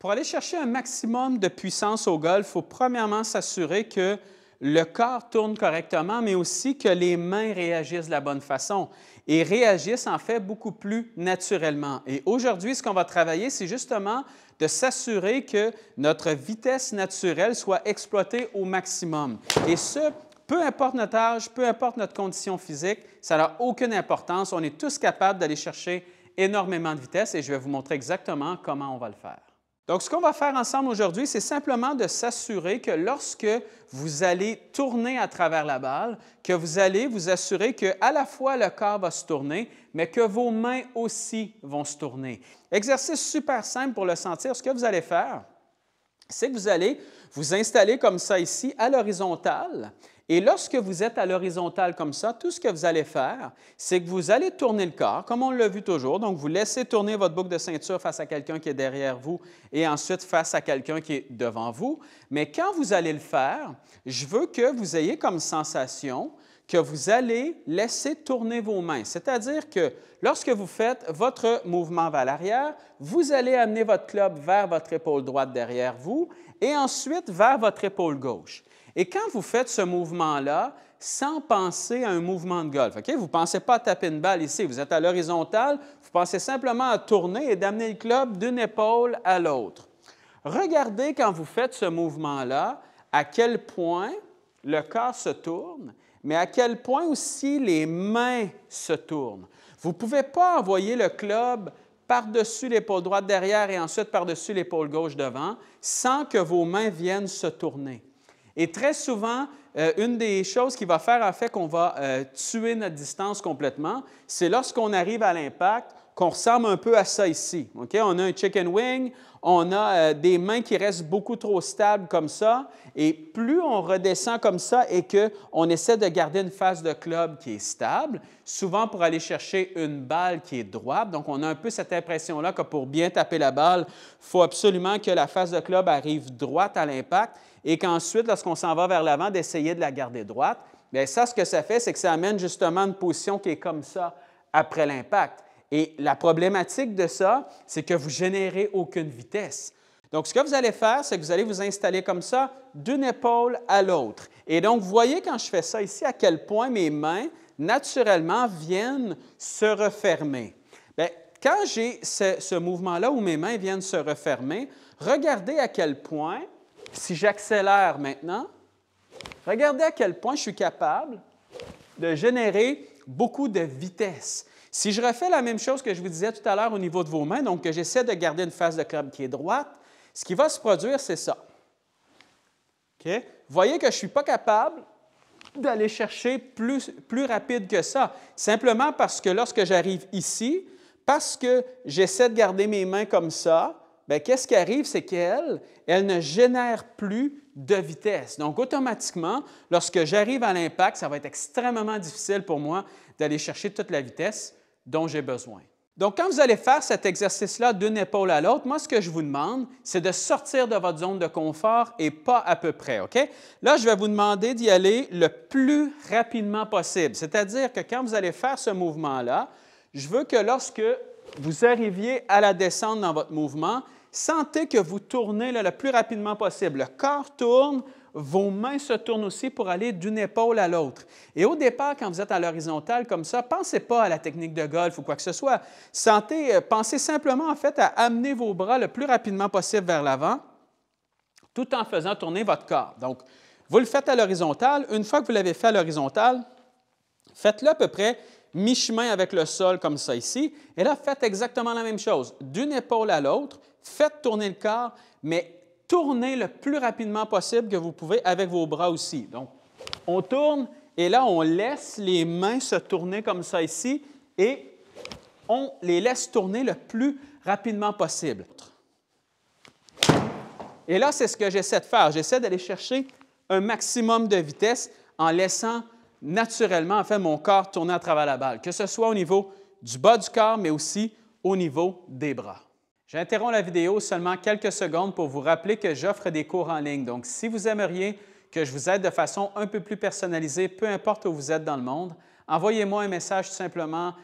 Pour aller chercher un maximum de puissance au golf, il faut premièrement s'assurer que le corps tourne correctement, mais aussi que les mains réagissent de la bonne façon et réagissent en fait beaucoup plus naturellement. Et aujourd'hui, ce qu'on va travailler, c'est justement de s'assurer que notre vitesse naturelle soit exploitée au maximum. Et ce, peu importe notre âge, peu importe notre condition physique, ça n'a aucune importance. On est tous capables d'aller chercher énormément de vitesse et je vais vous montrer exactement comment on va le faire. Donc, ce qu'on va faire ensemble aujourd'hui, c'est simplement de s'assurer que lorsque vous allez tourner à travers la balle, que vous allez vous assurer qu'à la fois le corps va se tourner, mais que vos mains aussi vont se tourner. Exercice super simple pour le sentir. Ce que vous allez faire, c'est que vous allez vous installer comme ça ici, à l'horizontale. Et lorsque vous êtes à l'horizontale comme ça, tout ce que vous allez faire, c'est que vous allez tourner le corps, comme on l'a vu toujours. Donc, vous laissez tourner votre boucle de ceinture face à quelqu'un qui est derrière vous et ensuite face à quelqu'un qui est devant vous. Mais quand vous allez le faire, je veux que vous ayez comme sensation que vous allez laisser tourner vos mains. C'est-à-dire que lorsque vous faites votre mouvement vers l'arrière, vous allez amener votre club vers votre épaule droite derrière vous et ensuite vers votre épaule gauche. Et quand vous faites ce mouvement-là, sans penser à un mouvement de golf, okay? Vous ne pensez pas à taper une balle ici, vous êtes à l'horizontale, vous pensez simplement à tourner et d'amener le club d'une épaule à l'autre. Regardez quand vous faites ce mouvement-là, à quel point le corps se tourne, mais à quel point aussi les mains se tournent. Vous ne pouvez pas envoyer le club par-dessus l'épaule droite derrière et ensuite par-dessus l'épaule gauche devant sans que vos mains viennent se tourner. Et très souvent, une des choses qui va faire en fait qu'on va tuer notre distance complètement, c'est lorsqu'on arrive à l'impact, qu'on ressemble un peu à ça ici. Okay? On a un chicken wing, on a des mains qui restent beaucoup trop stables comme ça, et plus on redescend comme ça et qu'on essaie de garder une face de club qui est stable, souvent pour aller chercher une balle qui est droite, donc on a un peu cette impression-là que pour bien taper la balle, il faut absolument que la face de club arrive droite à l'impact, et qu'ensuite, lorsqu'on s'en va vers l'avant, d'essayer de la garder droite. Bien, ça, ce que ça fait, c'est que ça amène justement une position qui est comme ça après l'impact. Et la problématique de ça, c'est que vous ne générez aucune vitesse. Donc, ce que vous allez faire, c'est que vous allez vous installer comme ça, d'une épaule à l'autre. Et donc, vous voyez quand je fais ça ici, à quel point mes mains, naturellement, viennent se refermer. Bien, quand j'ai ce mouvement-là où mes mains viennent se refermer, regardez à quel point, si j'accélère maintenant, regardez à quel point je suis capable de générer beaucoup de vitesse. Si je refais la même chose que je vous disais tout à l'heure au niveau de vos mains, donc que j'essaie de garder une face de club qui est droite, ce qui va se produire, c'est ça. Okay? Vous voyez que je ne suis pas capable d'aller chercher plus rapide que ça, simplement parce que lorsque j'arrive ici, parce que j'essaie de garder mes mains comme ça, bien, qu'est-ce qui arrive, c'est qu'elle ne génère plus de vitesse. Donc, automatiquement, lorsque j'arrive à l'impact, ça va être extrêmement difficile pour moi d'aller chercher toute la vitesse dont j'ai besoin. Donc, quand vous allez faire cet exercice-là d'une épaule à l'autre, moi, ce que je vous demande, c'est de sortir de votre zone de confort et pas à peu près, OK? Là, je vais vous demander d'y aller le plus rapidement possible. C'est-à-dire que quand vous allez faire ce mouvement-là, je veux que lorsque vous arriviez à la descente dans votre mouvement, sentez que vous tournez le plus rapidement possible. Le corps tourne, vos mains se tournent aussi pour aller d'une épaule à l'autre. Et au départ, quand vous êtes à l'horizontale comme ça, ne pensez pas à la technique de golf ou quoi que ce soit. Pensez simplement en fait à amener vos bras le plus rapidement possible vers l'avant, tout en faisant tourner votre corps. Donc, vous le faites à l'horizontale. Une fois que vous l'avez fait à l'horizontale, faites-le à peu près mi-chemin avec le sol comme ça ici. Et là, faites exactement la même chose. D'une épaule à l'autre, faites tourner le corps, mais tournez le plus rapidement possible que vous pouvez avec vos bras aussi. Donc, on tourne et là, on laisse les mains se tourner comme ça ici et on les laisse tourner le plus rapidement possible. Et là, c'est ce que j'essaie de faire. J'essaie d'aller chercher un maximum de vitesse en laissant naturellement, en fait, mon corps tourner à travers la balle, que ce soit au niveau du bas du corps, mais aussi au niveau des bras. J'interromps la vidéo seulement quelques secondes pour vous rappeler que j'offre des cours en ligne. Donc, si vous aimeriez que je vous aide de façon un peu plus personnalisée, peu importe où vous êtes dans le monde, envoyez-moi un message tout simplement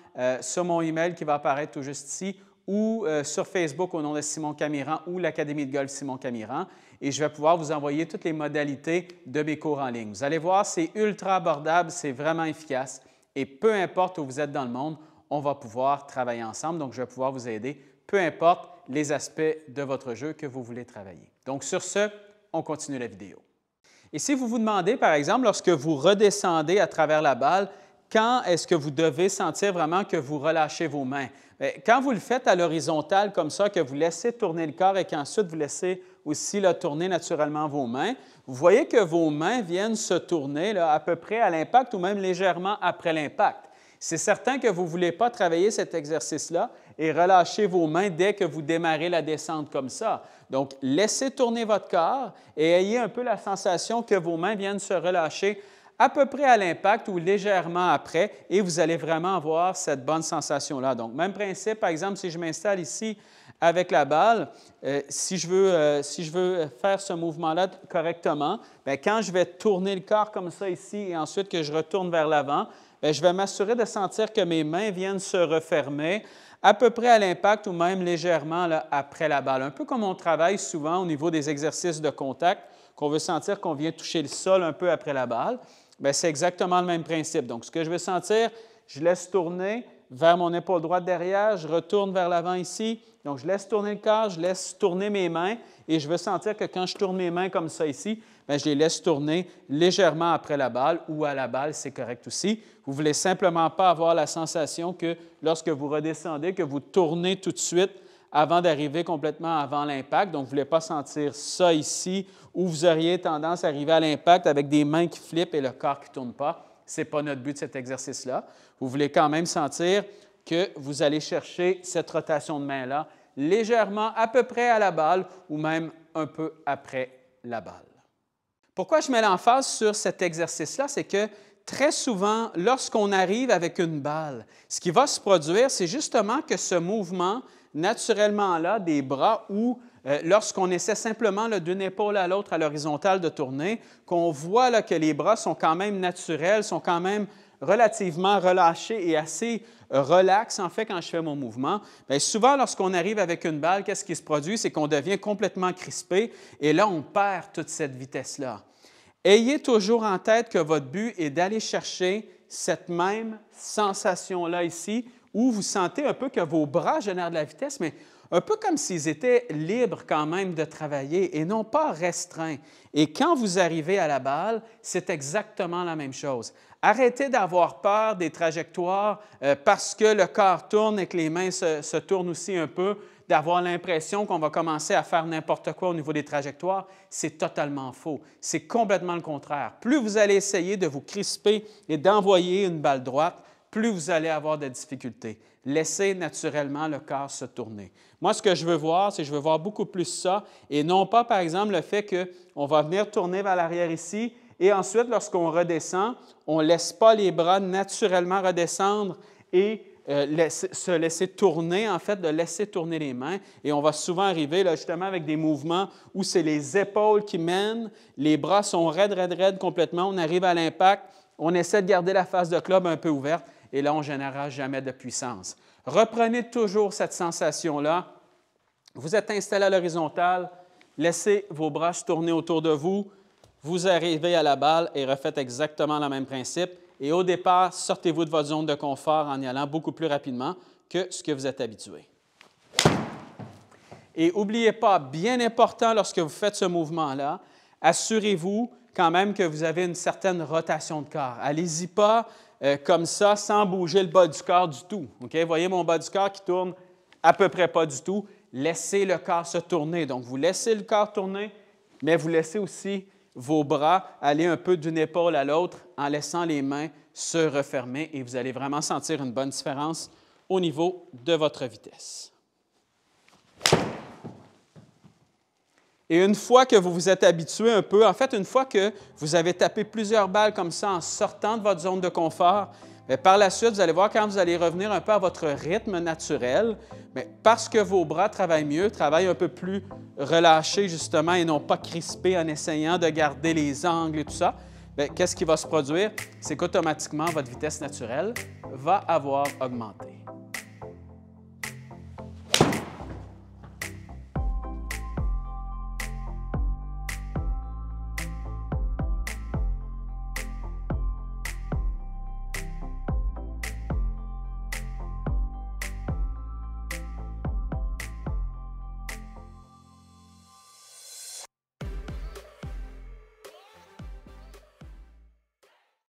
sur mon email qui va apparaître tout juste ici ou sur Facebook au nom de Simon Camiran ou l'Académie de golf Simon Camiran et je vais pouvoir vous envoyer toutes les modalités de mes cours en ligne. Vous allez voir, c'est ultra abordable, c'est vraiment efficace et peu importe où vous êtes dans le monde, on va pouvoir travailler ensemble. Donc, je vais pouvoir vous aider, peu importe les aspects de votre jeu que vous voulez travailler. Donc, sur ce, on continue la vidéo. Et si vous vous demandez, par exemple, lorsque vous redescendez à travers la balle, quand est-ce que vous devez sentir vraiment que vous relâchez vos mains? Bien, quand vous le faites à l'horizontale comme ça, que vous laissez tourner le corps et qu'ensuite vous laissez aussi là, tourner naturellement vos mains, vous voyez que vos mains viennent se tourner là, à peu près à l'impact ou même légèrement après l'impact. C'est certain que vous ne voulez pas travailler cet exercice-là et relâcher vos mains dès que vous démarrez la descente comme ça. Donc, laissez tourner votre corps et ayez un peu la sensation que vos mains viennent se relâcher à peu près à l'impact ou légèrement après et vous allez vraiment avoir cette bonne sensation-là. Donc, même principe, par exemple, si je m'installe ici avec la balle, si je veux faire ce mouvement-là correctement, bien, quand je vais tourner le corps comme ça ici et ensuite que je retourne vers l'avant, bien, je vais m'assurer de sentir que mes mains viennent se refermer à peu près à l'impact ou même légèrement là, après la balle. Un peu comme on travaille souvent au niveau des exercices de contact, qu'on veut sentir qu'on vient toucher le sol un peu après la balle. Bien, c'est exactement le même principe. Donc, ce que je veux sentir, je laisse tourner vers mon épaule droite derrière, je retourne vers l'avant ici. Donc, je laisse tourner le corps, je laisse tourner mes mains et je veux sentir que quand je tourne mes mains comme ça ici, bien, je les laisse tourner légèrement après la balle ou à la balle, c'est correct aussi. Vous ne voulez simplement pas avoir la sensation que lorsque vous redescendez, que vous tournez tout de suite avant d'arriver complètement avant l'impact. Donc, vous ne voulez pas sentir ça ici où vous auriez tendance à arriver à l'impact avec des mains qui flippent et le corps qui ne tourne pas. Ce n'est pas notre but de cet exercice-là. Vous voulez quand même sentir que vous allez chercher cette rotation de main-là légèrement à peu près à la balle ou même un peu après la balle. Pourquoi je mets l'emphase sur cet exercice-là? C'est que très souvent, lorsqu'on arrive avec une balle, ce qui va se produire, c'est justement que ce mouvement naturellement-là des bras ou lorsqu'on essaie simplement d'une épaule à l'autre à l'horizontale de tourner, qu'on voit là, que les bras sont quand même naturels, sont quand même relativement relâchés et assez relax, en fait, quand je fais mon mouvement. Bien, souvent, lorsqu'on arrive avec une balle, qu'est-ce qui se produit? C'est qu'on devient complètement crispé et là, on perd toute cette vitesse-là. Ayez toujours en tête que votre but est d'aller chercher cette même sensation-là ici, où vous sentez un peu que vos bras génèrent de la vitesse, mais un peu comme s'ils étaient libres quand même de travailler et non pas restreints. Et quand vous arrivez à la balle, c'est exactement la même chose. Arrêtez d'avoir peur des trajectoires parce que le corps tourne et que les mains se tournent aussi un peu, d'avoir l'impression qu'on va commencer à faire n'importe quoi au niveau des trajectoires. C'est totalement faux. C'est complètement le contraire. Plus vous allez essayer de vous crisper et d'envoyer une balle droite, plus vous allez avoir de difficultés. Laissez naturellement le corps se tourner. Moi, ce que je veux voir, c'est que je veux voir beaucoup plus ça et non pas, par exemple, le fait qu'on va venir tourner vers l'arrière ici et ensuite, lorsqu'on redescend, on ne laisse pas les bras naturellement redescendre et se laisser tourner, en fait, de laisser tourner les mains. Et on va souvent arriver là, justement avec des mouvements où c'est les épaules qui mènent, les bras sont raides, raides, raides complètement. On arrive à l'impact, on essaie de garder la face de club un peu ouverte et là, on ne générera jamais de puissance. Reprenez toujours cette sensation-là. Vous êtes installé à l'horizontale, laissez vos bras se tourner autour de vous. Vous arrivez à la balle et refaites exactement le même principe. Et au départ, sortez-vous de votre zone de confort en y allant beaucoup plus rapidement que ce que vous êtes habitué. Et n'oubliez pas, bien important lorsque vous faites ce mouvement-là, assurez-vous quand même que vous avez une certaine rotation de corps. Allez-y pas comme ça, sans bouger le bas du corps du tout. Okay? Voyez mon bas du corps qui tourne à peu près pas du tout. Laissez le corps se tourner. Donc, vous laissez le corps tourner, mais vous laissez aussi vos bras aller un peu d'une épaule à l'autre en laissant les mains se refermer et vous allez vraiment sentir une bonne différence au niveau de votre vitesse. Et une fois que vous vous êtes habitué un peu, en fait, une fois que vous avez tapé plusieurs balles comme ça en sortant de votre zone de confort, bien, par la suite, vous allez voir quand vous allez revenir un peu à votre rythme naturel, bien, parce que vos bras travaillent mieux, travaillent un peu plus relâchés justement et non pas crispés en essayant de garder les angles et tout ça, qu'est-ce qui va se produire? C'est qu'automatiquement, votre vitesse naturelle va avoir augmenté.